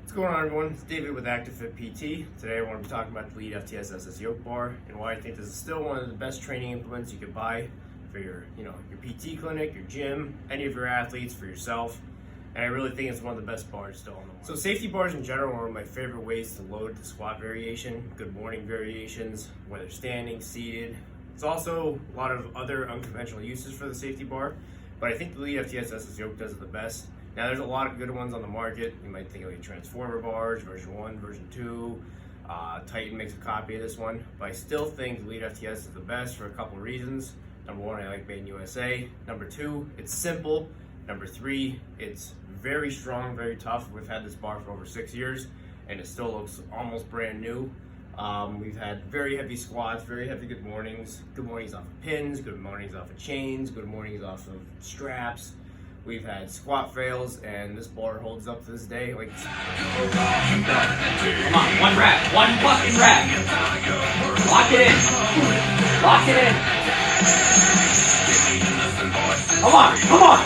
What's going on, everyone? It's David with ActiveFit PT. Today I want to be talking about the EliteFTS SS Yoke bar and why I think this is still one of the best training implements you could buy for your PT clinic, your gym, any of your athletes, for yourself. And I really think it's one of the best bars still on the market. So safety bars in general are one of my favorite ways to load the squat variation, good morning variations, whether standing, seated. It's also a lot of other unconventional uses for the safety bar, but I think the EliteFTS SS Yoke does it the best. Now there's a lot of good ones on the market. You might think of like Transformer bars, version 1, version 2. Titan makes a copy of this one, but I still think the EliteFTS is the best for a couple reasons. Number 1, I like made in USA. Number 2, it's simple. Number 3, it's very strong, very tough. We've had this bar for over 6 years and it still looks almost brand new. We've had very heavy squats, very heavy good mornings off of pins, good mornings off of chains, good mornings off of straps. We've had squat fails, and this bar holds up to this day. Like, come on, one rep, one fucking rep. Lock it in. Lock it in. Come on, come on.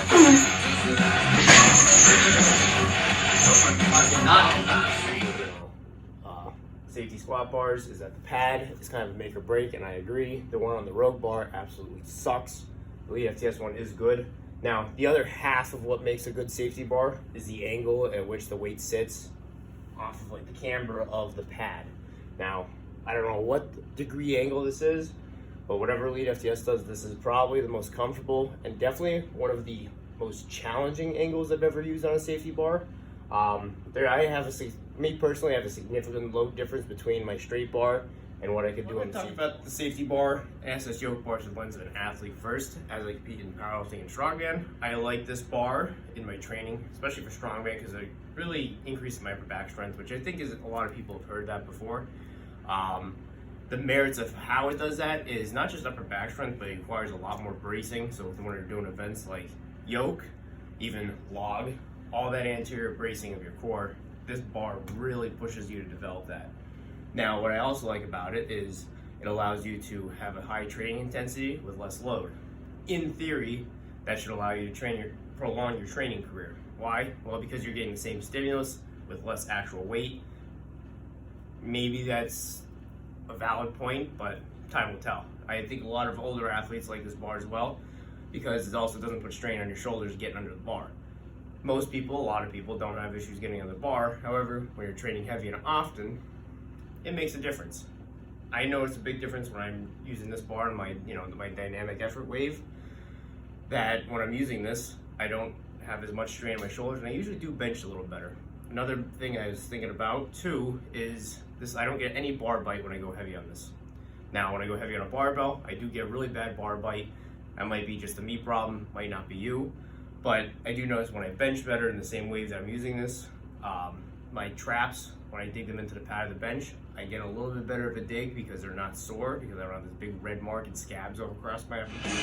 Safety squat bars is that the pad is kind of a make or break, and I agree. The one on the Rogue bar absolutely sucks. The EliteFTS one is good. Now, the other half of what makes a good safety bar is the angle at which the weight sits off of like the camber of the pad. Now, I don't know what degree angle this is, but whatever EliteFTS does, this is probably the most comfortable and definitely one of the most challenging angles I've ever used on a safety bar. Me personally, I have a significant load difference between my straight bar and what I could do on the safety. About the safety bar, SS Yoke bar is the lens of an athlete first. As I compete in powerlifting and strongman, I like this bar in my training, especially for strongman, because it really increases my upper back strength, which I think is a lot of people have heard that before. The merits of how it does that is not just upper back strength, but it requires a lot more bracing. So when you're doing events like yoke, even log, all that anterior bracing of your core, this bar really pushes you to develop that. Now, what I also like about it is it allows you to have a high training intensity with less load. In theory, that should allow you to prolong your training career. Why? Well, because you're getting the same stimulus with less actual weight. Maybe that's a valid point, but time will tell. I think a lot of older athletes like this bar as well, because it also doesn't put strain on your shoulders getting under the bar. A lot of people don't have issues getting under the bar. However, when you're training heavy and often, it makes a difference. I notice a big difference when I'm using this bar in my dynamic effort wave, that when I'm using this, I don't have as much strain on my shoulders, and I usually do bench a little better. Another thing I was thinking about too is this: I don't get any bar bite when I go heavy on this. Now, when I go heavy on a barbell, I do get a really bad bar bite. That might be just a me problem, might not be you, but I do notice when I bench better in the same wave that I'm using this, my traps, when I dig them into the pad of the bench, I get a little bit better of a dig because they're not sore, because I don't have this big red mark and scabs all across my upper This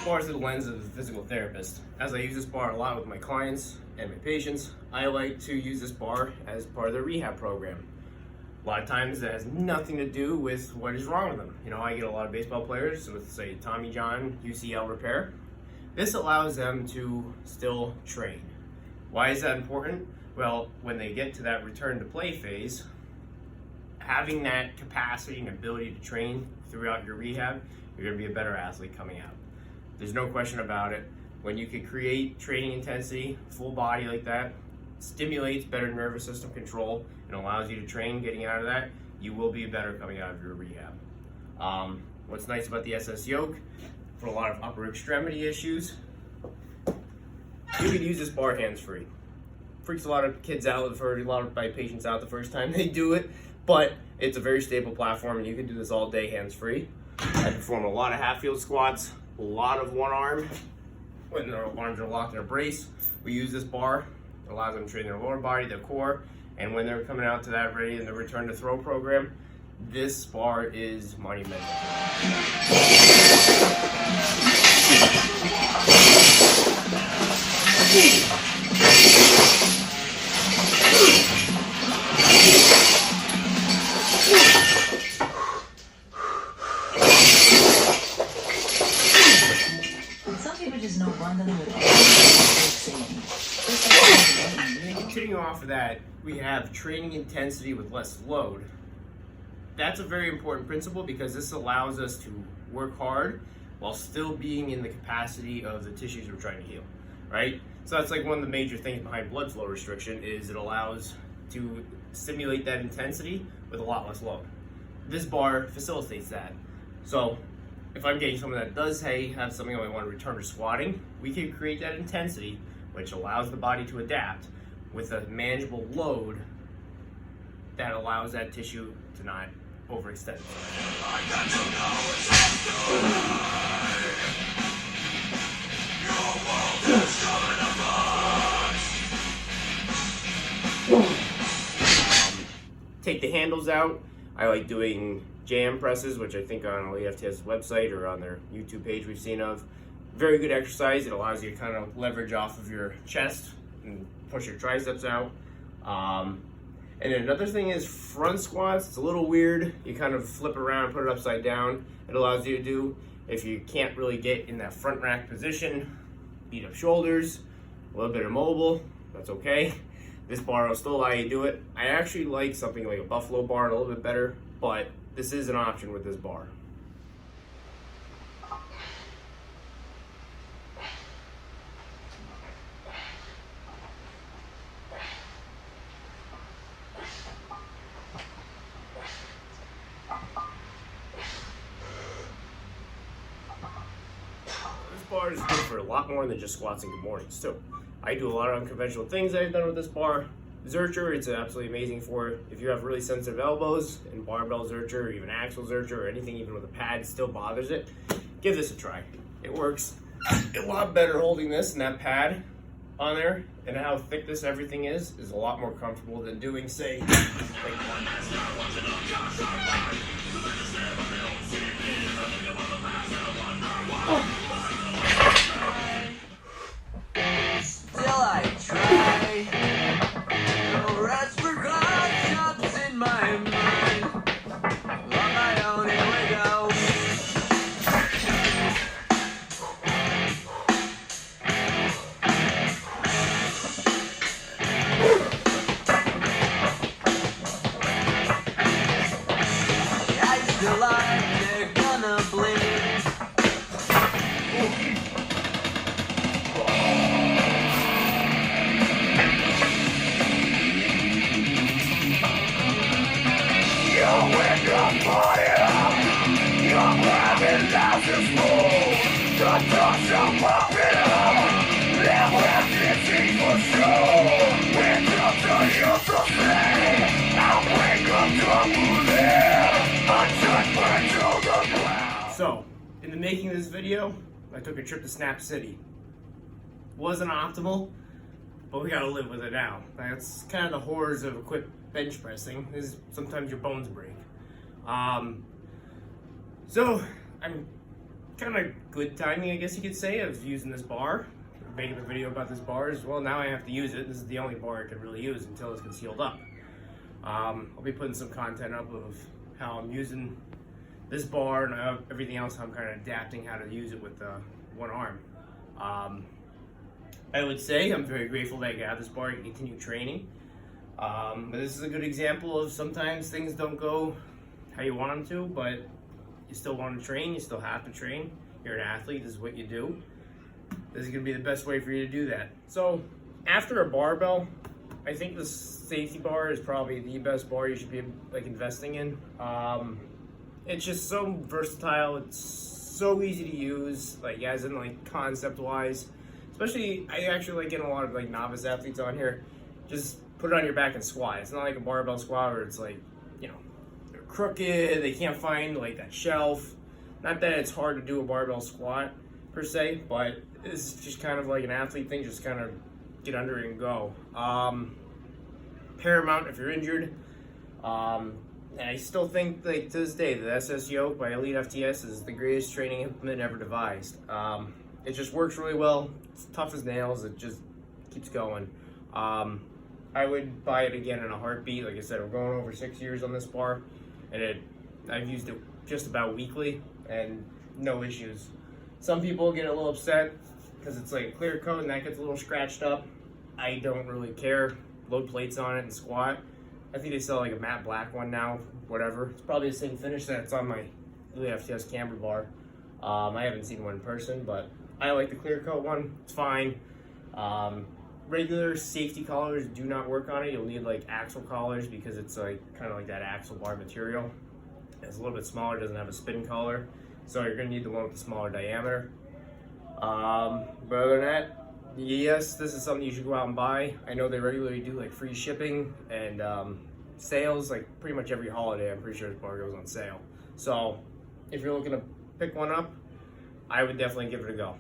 bar is through the lens of a physical therapist. As I use this bar a lot with my clients and my patients, I like to use this bar as part of their rehab program. A lot of times that has nothing to do with what is wrong with them. I get a lot of baseball players with, say, Tommy John UCL repair. This allows them to still train. Why is that important? Well, when they get to that return to play phase, having that capacity and ability to train throughout your rehab, you're going to be a better athlete coming out. There's no question about it. When you can create training intensity, full body like that, stimulates better nervous system control and allows you to train getting out of that, you will be better coming out of your rehab. What's nice about the SS Yoke, for a lot of upper extremity issues, you can use this bar hands-free. Freaks a lot of kids out, a lot of my patients out the first time they do it, but it's a very stable platform and you can do this all day hands-free. I perform a lot of half-field squats, a lot of one arm. When their arms are locked in a brace, we use this bar. It allows them to train their lower body, their core, and when they're coming out to that ready in the return to throw program, this bar is monumental. And then continuing off of that, we have training intensity with less load. That's a very important principle because this allows us to work hard while still being in the capacity of the tissues we're trying to heal, right? So that's like one of the major things behind blood flow restriction is it allows to simulate that intensity with a lot less load. This bar facilitates that. So if I'm getting someone that does have something that we want to return to squatting, we can create that intensity, which allows the body to adapt with a manageable load that allows that tissue to not overextend. Take the handles out. I like doing jam presses, which I think on EliteFTS website or on their YouTube page we've seen of. Very good exercise. It allows you to kind of leverage off of your chest and push your triceps out. And then another thing is front squats. It's a little weird. You kind of flip around, put it upside down. It allows you to do, if you can't really get in that front rack position, beat up shoulders, a little bit immobile, that's okay. This bar will still allow you to do it. I actually like something like a buffalo bar a little bit better, but this is an option with this bar. Bar is good for a lot more than just squats and good mornings too. I do a lot of unconventional things I've done with this bar. Zercher, it's absolutely amazing for if you have really sensitive elbows and barbell zercher or even axle zercher or anything even with a pad still bothers it. Give this a try. It works a lot better holding this and that pad on there, and how thick this everything is a lot more comfortable than doing say like one. So, in the making of this video, I took a trip to Snap City. Wasn't optimal, but we gotta live with it now. That's kind of the horrors of equipped bench pressing, is sometimes your bones break. So, I'm kind of good timing, I guess you could say, of using this bar. Making a video about this bar as well. Now I have to use it. This is the only bar I can really use until it's healed up. I'll be putting some content up of how I'm using this bar and everything else. I'm kind of adapting how to use it with one arm. I would say I'm very grateful that I got this bar to continue training. But this is a good example of sometimes things don't go how you want them to, but you still want to train, you still have to train. You're an athlete, this is what you do. This is going to be the best way for you to do that. So after a barbell, I think the safety bar is probably the best bar you should be like investing in. It's just so versatile. It's so easy to use, like as in like concept wise. Especially, I actually like getting a lot of like novice athletes on here. Just put it on your back and squat. It's not like a barbell squat where it's like, you know, they're crooked, they can't find like that shelf. Not that it's hard to do a barbell squat per se, but it's just kind of like an athlete thing, just kind of get under it and go. Paramount if you're injured. And I still think, like to this day, the SS Yoke by EliteFTS is the greatest training implement ever devised. It just works really well. It's tough as nails. It just keeps going. I would buy it again in a heartbeat. Like I said, we're going over 6 years on this bar, and I've used it just about weekly and no issues. Some people get a little upset because it's like a clear coat and that gets a little scratched up. I don't really care. Load plates on it and squat. I think they sell like a matte black one now, whatever. It's probably the same finish that's on my EliteFTS camber bar. I haven't seen one in person, but I like the clear coat one. It's fine. Regular safety collars do not work on it. You'll need like axle collars because it's like kind of like that axle bar material. It's a little bit smaller, doesn't have a spin collar, so you're gonna need the one with the smaller diameter. But other than that, yes, this is something you should go out and buy. I know they regularly do like free shipping and sales, like pretty much every holiday. I'm pretty sure this bar goes on sale. So if you're looking to pick one up, I would definitely give it a go.